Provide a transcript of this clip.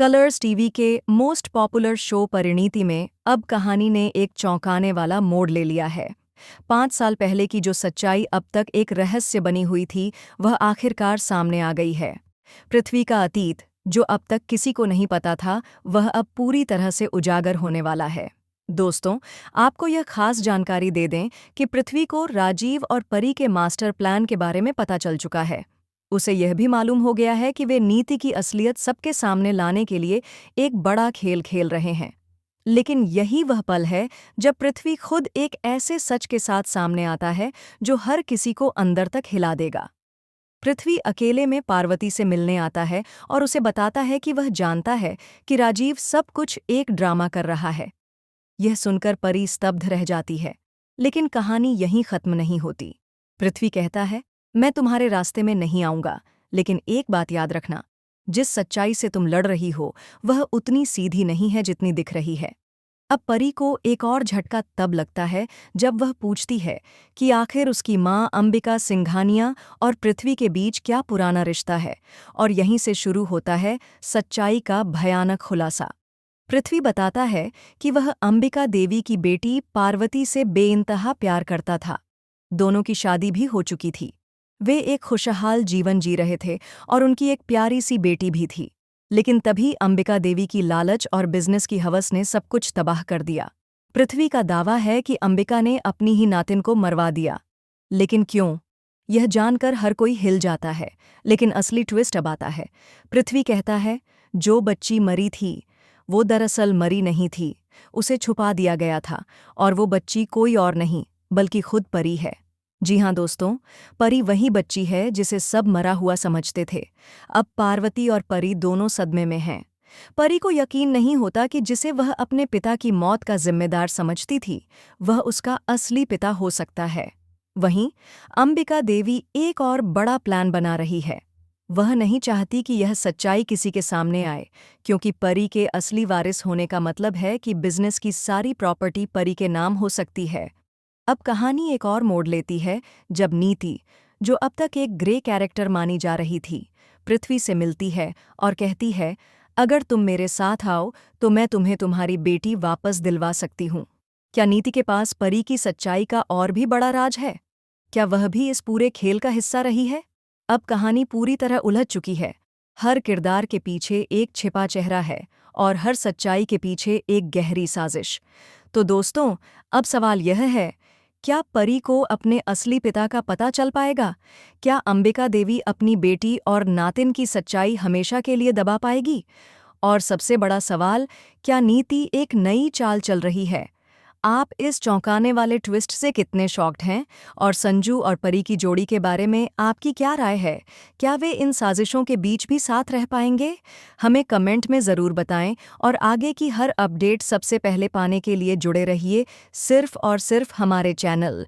Colors TV के most popular show Parineeti में अब कहानी ने एक चौंकाने वाला मोड़ ले लिया है। 5 साल पहले की जो सच्चाई अब तक एक रहस्य बनी हुई थी, वह आखिरकार सामने आ गई है। पृथ्वी का अतीत, जो अब तक किसी को नहीं पता था, वह अब पूरी तरह से उजागर होने वाला है। दोस्तों, आपको यह खास जानकारी दे दें कि पृथ्वी को राजीव और परी के मास्टर प्लान के बारे में पता चल चुका है। उसे यह भी मालूम हो गया है कि वे नीति की असलियत सबके सामने लाने के लिए एक बड़ा खेल खेल रहे हैं। लेकिन यही वह पल है जब पृथ्वी खुद एक ऐसे सच के साथ सामने आता है जो हर किसी को अंदर तक हिला देगा। पृथ्वी अकेले में पार्वती से मिलने आता है और उसे बताता है कि वह जानता है कि राजीव सब कुछ एक ड्रामा कर रहा है। यह सुनकर परी स्तब्ध रह जाती है। लेकिन कहानी यहीं खत्म नहीं होती। पृथ्वी कहता है, मैं तुम्हारे रास्ते में नहीं आऊंगा, लेकिन एक बात याद रखना, जिस सच्चाई से तुम लड़ रही हो वह उतनी सीधी नहीं है जितनी दिख रही है। अब परी को एक और झटका तब लगता है जब वह पूछती है कि आखिर उसकी माँ अंबिका सिंघानिया और पृथ्वी के बीच क्या पुराना रिश्ता है, और यहीं से शुरू होता है सच्चाई का भयानक खुलासा। पृथ्वी बताता है कि वह अंबिका देवी की बेटी पार्वती से बेइंतहा प्यार करता था। दोनों की शादी भी हो चुकी थी। वे एक खुशहाल जीवन जी रहे थे और उनकी एक प्यारी सी बेटी भी थी। लेकिन तभी अंबिका देवी की लालच और बिजनेस की हवस ने सब कुछ तबाह कर दिया। पृथ्वी का दावा है कि अंबिका ने अपनी ही नातिन को मरवा दिया। लेकिन क्यों? यह जानकर हर कोई हिल जाता है। लेकिन असली ट्विस्ट अब आता है। पृथ्वी कहता है, जो बच्ची मरी थी वो दरअसल मरी नहीं थी, उसे छुपा दिया गया था, और वो बच्ची कोई और नहीं बल्कि खुद परी है। जी हाँ दोस्तों, परी वही बच्ची है जिसे सब मरा हुआ समझते थे। अब पार्वती और परी दोनों सदमे में हैं। परी को यकीन नहीं होता कि जिसे वह अपने पिता की मौत का जिम्मेदार समझती थी, वह उसका असली पिता हो सकता है। वहीं अंबिका देवी एक और बड़ा प्लान बना रही है। वह नहीं चाहती कि यह सच्चाई किसी के सामने आए, क्योंकि परी के असली वारिस होने का मतलब है कि बिजनेस की सारी प्रॉपर्टी परी के नाम हो सकती है। अब कहानी एक और मोड़ लेती है जब नीति, जो अब तक एक ग्रे कैरेक्टर मानी जा रही थी, पृथ्वी से मिलती है और कहती है, अगर तुम मेरे साथ आओ तो मैं तुम्हें तुम्हारी बेटी वापस दिलवा सकती हूँ। क्या नीति के पास परी की सच्चाई का और भी बड़ा राज है? क्या वह भी इस पूरे खेल का हिस्सा रही है? अब कहानी पूरी तरह उलझ चुकी है। हर किरदार के पीछे एक छिपा चेहरा है और हर सच्चाई के पीछे एक गहरी साजिश। तो दोस्तों, अब सवाल यह है, क्या परी को अपने असली पिता का पता चल पाएगा? क्या अंबिका देवी अपनी बेटी और नातिन की सच्चाई हमेशा के लिए दबा पाएगी? और सबसे बड़ा सवाल, क्या नीति एक नई चाल चल रही है? आप इस चौंकाने वाले ट्विस्ट से कितने शॉक्ड हैं? और संजू और परी की जोड़ी के बारे में आपकी क्या राय है? क्या वे इन साजिशों के बीच भी साथ रह पाएंगे? हमें कमेंट में ज़रूर बताएं, और आगे की हर अपडेट सबसे पहले पाने के लिए जुड़े रहिए सिर्फ और सिर्फ हमारे चैनल